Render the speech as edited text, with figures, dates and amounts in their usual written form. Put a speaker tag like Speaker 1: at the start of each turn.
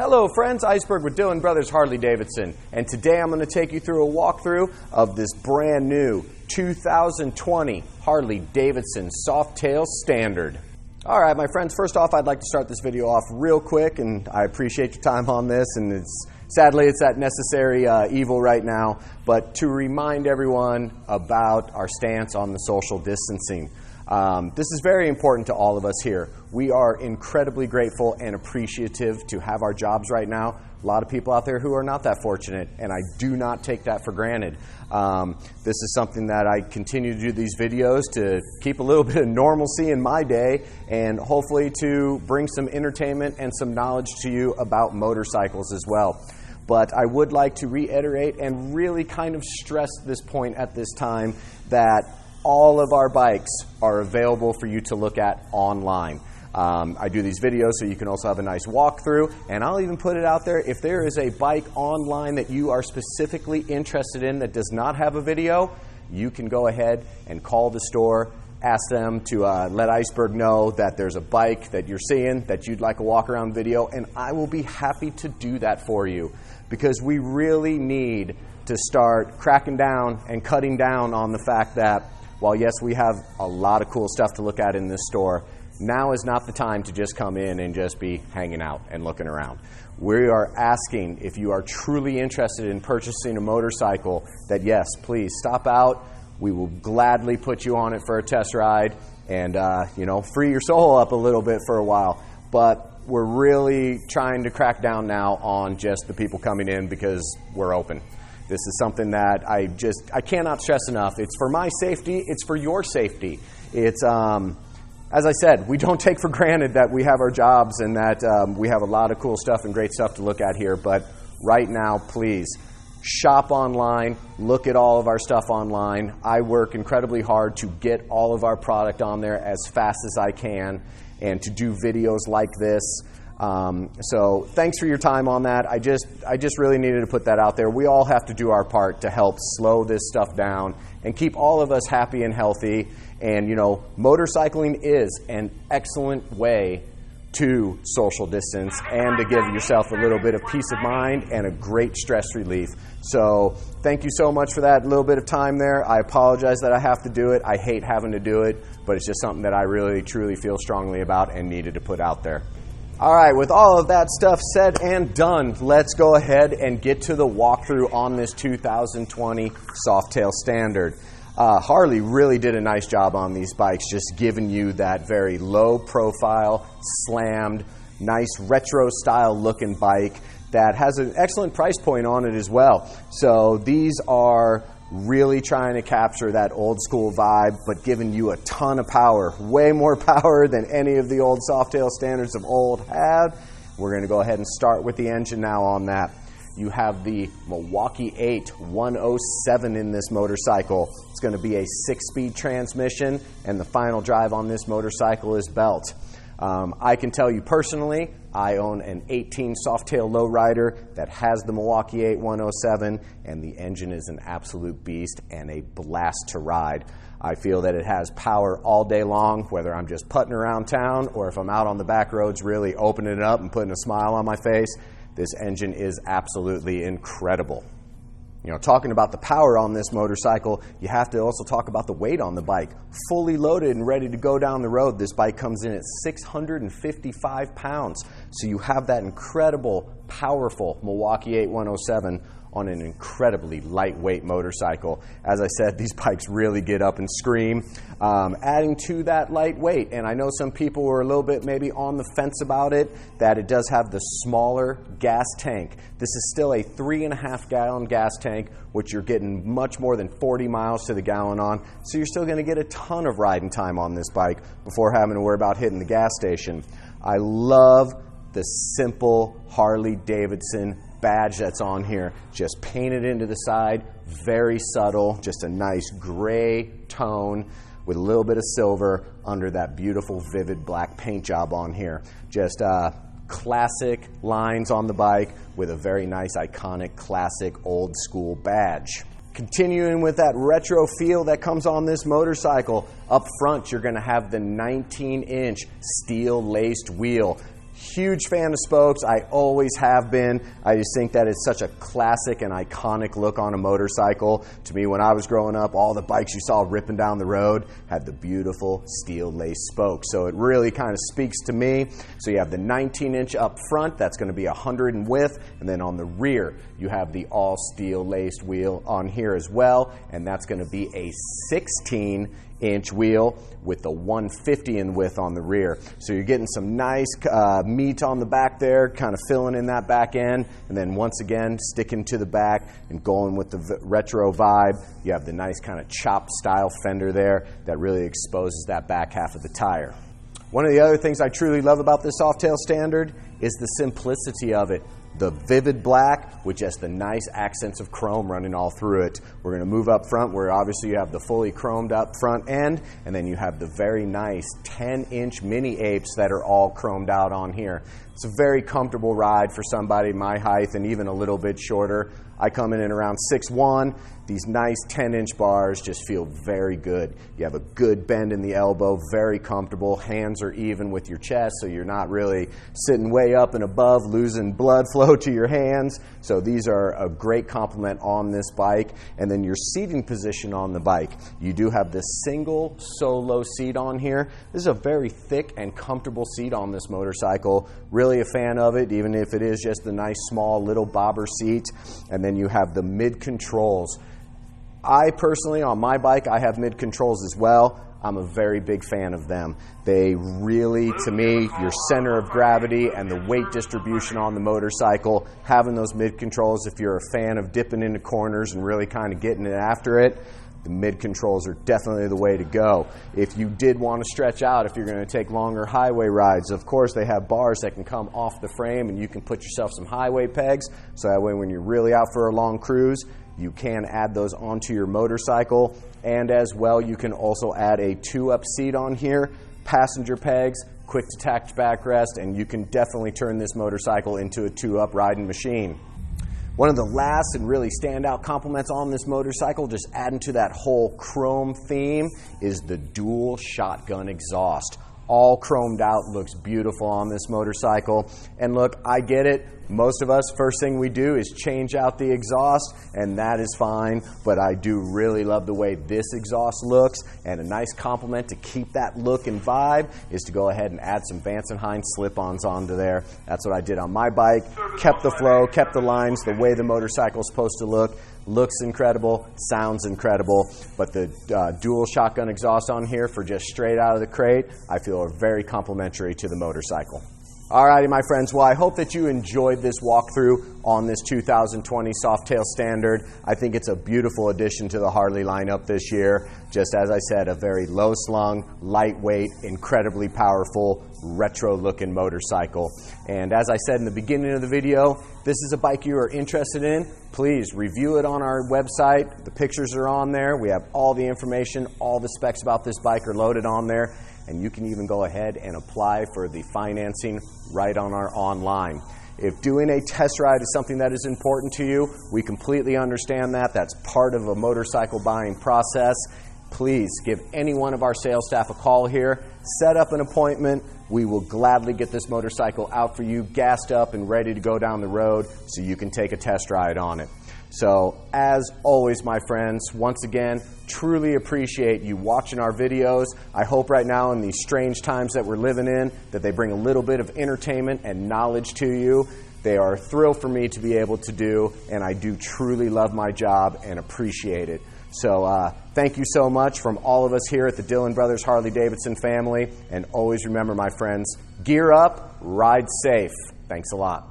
Speaker 1: Hello friends, Iceberg with Dillon Brothers Harley-Davidson, and today I'm going to take you through a walkthrough of this brand new 2020 Harley-Davidson Softail Standard. Alright my friends, first off I'd like to start this video off real quick, and I appreciate your time on this, and sadly it's that necessary evil right now, but to remind everyone about our stance on the social distancing. This is very important to all of us here. We are incredibly grateful and appreciative to have our jobs right now. A lot of people out there who are not that fortunate, and I do not take that for granted. This is something that I continue to do these videos to keep a little bit of normalcy in my day, and hopefully to bring some entertainment and some knowledge to you about motorcycles as well. But I would like to reiterate and really kind of stress this point at this time that all of our bikes are available for you to look at online. I do these videos so you can also have a nice walkthrough, and I'll even put it out there, if there is a bike online that you are specifically interested in that does not have a video, you can go ahead and call the store, ask them to let Iceberg know that there's a bike that you're seeing that you'd like a walk around video, and I will be happy to do that for you, because we really need to start cracking down and cutting down on the fact that while yes, we have a lot of cool stuff to look at in this store, now is not the time to just come in and just be hanging out and looking around. We are asking, if you are truly interested in purchasing a motorcycle, that yes, please stop out. We will gladly put you on it for a test ride and free your soul up a little bit for a while. But we're really trying to crack down now on just the people coming in because we're open. This is something that I cannot stress enough. It's for my safety. It's for your safety. It's, as I said, we don't take for granted that we have our jobs and that we have a lot of cool stuff and great stuff to look at here. But right now, please, shop online. Look at all of our stuff online. I work incredibly hard to get all of our product on there as fast as I can and to do videos like this. So thanks for your time on that. I just really needed to put that out there. We all have to do our part to help slow this stuff down and keep all of us happy and healthy. And motorcycling is an excellent way to social distance and to give yourself a little bit of peace of mind and a great stress relief. So thank you so much for that little bit of time there. I apologize that I have to do it. I hate having to do it, but it's just something that I really truly feel strongly about and needed to put out there. All right, with all of that stuff said and done, let's go ahead and get to the walkthrough on this 2020 Softail Standard. Harley really did a nice job on these bikes, just giving you that very low profile, slammed, nice retro style looking bike that has an excellent price point on it as well. So these are really trying to capture that old school vibe, but giving you a ton of power, way more power than any of the old Softail Standards of old had. We're going to go ahead and start with the engine now on that. You have the MIlwaukee-Eight 107 in this motorcycle. It's going to be a 6-speed transmission, and the final drive on this motorcycle is belt. I can tell you personally, I own an 18 Softail lowrider that has the MIlwaukee-Eight 107, and the engine is an absolute beast and a blast to ride. I feel that it has power all day long, whether I'm just putting around town or if I'm out on the back roads really opening it up and putting a smile on my face. This engine is absolutely incredible. Talking about the power on this motorcycle, you have to also talk about the weight on the bike. Fully loaded and ready to go down the road, this bike comes in at 655 pounds. So you have that incredible, powerful MIlwaukee-Eight 107 on an incredibly lightweight motorcycle. As I said, these bikes really get up and scream. Adding to that lightweight, and I know some people were a little bit maybe on the fence about it, that it does have the smaller gas tank. This is still a 3.5 gallon gas tank, which you're getting much more than 40 miles to the gallon on. So you're still gonna get a ton of riding time on this bike before having to worry about hitting the gas station. I love the simple Harley-Davidson badge that's on here, just painted into the side, very subtle, just a nice gray tone with a little bit of silver under that beautiful vivid black paint job on here. Just classic lines on the bike with a very nice iconic classic old school badge. Continuing with that retro feel that comes on this motorcycle, up front you're going to have the 19-inch steel laced wheel. Huge fan of spokes. I always have been. I just think that it's such a classic and iconic look on a motorcycle. To me, when I was growing up, all the bikes you saw ripping down the road had the beautiful steel lace spokes. So it really kind of speaks to me. So you have the 19-inch up front. That's going to be 100 in width. And then on the rear, you have the all steel laced wheel on here as well. And that's going to be a 16-inch wheel with the 150 in width on the rear. So you're getting some nice meat on the back there, kind of filling in that back end, and then once again sticking to the back and going with the retro vibe. You have the nice kind of chop style fender there that really exposes that back half of the tire. One of the other things I truly love about this Softail Standard is the simplicity of it. The vivid black with just the nice accents of chrome running all through it. We're going to move up front where obviously you have the fully chromed up front end, and then you have the very nice 10-inch Mini-Apes that are all chromed out on here. It's a very comfortable ride for somebody my height and even a little bit shorter. I come in at around 6'1". These nice 10-inch bars just feel very good. You have a good bend in the elbow, very comfortable. Hands are even with your chest, so you're not really sitting way up and above, losing blood flow to your hands. So these are a great complement on this bike. And then your seating position on the bike. You do have this single solo seat on here. This is a very thick and comfortable seat on this motorcycle. Really a fan of it, even if it is just the nice small little bobber seat. And then you have the mid controls. I personally, on my bike, I have mid controls as well. I'm a very big fan of them. They really, to me, your center of gravity and the weight distribution on the motorcycle, having those mid controls, if you're a fan of dipping into corners and really kind of getting it after it, the mid controls are definitely the way to go. If you did want to stretch out, if you're going to take longer highway rides, of course they have bars that can come off the frame and you can put yourself some highway pegs, so that way when you're really out for a long cruise, you can add those onto your motorcycle. And as well, you can also add a 2-up seat on here, passenger pegs, quick detach backrest, and you can definitely turn this motorcycle into a 2-up riding machine. One of the last and really standout compliments on this motorcycle, just adding to that whole chrome theme, is the dual shotgun exhaust. All chromed out, looks beautiful on this motorcycle. And look, I get it. Most of us, first thing we do is change out the exhaust, and that is fine, but I do really love the way this exhaust looks, and a nice compliment to keep that look and vibe is to go ahead and add some Vance & Hines slip-ons onto there. That's what I did on my bike. Kept the flow, kept the lines the way the motorcycle is supposed to look. Looks incredible, sounds incredible, but the dual shotgun exhaust on here for just straight out of the crate, I feel are very complimentary to the motorcycle. Alrighty, my friends, well, I hope that you enjoyed this walkthrough on this 2020 Softail Standard. I think it's a beautiful addition to the Harley lineup this year. Just as I said, a very low-slung, lightweight, incredibly powerful, retro-looking motorcycle. And as I said in the beginning of the video, if this is a bike you are interested in, please review it on our website. The pictures are on there. We have all the information, all the specs about this bike are loaded on there. And you can even go ahead and apply for the financing right on our online. If doing a test ride is something that is important to you, we completely understand that. That's part of a motorcycle buying process. Please give any one of our sales staff a call here. Set up an appointment. We will gladly get this motorcycle out for you, gassed up and ready to go down the road so you can take a test ride on it. So, as always, my friends, once again, truly appreciate you watching our videos. I hope right now in these strange times that we're living in that they bring a little bit of entertainment and knowledge to you. They are a thrill for me to be able to do, and I do truly love my job and appreciate it. So thank you so much from all of us here at the Dillon Brothers Harley-Davidson family. And always remember, my friends, gear up, ride safe. Thanks a lot.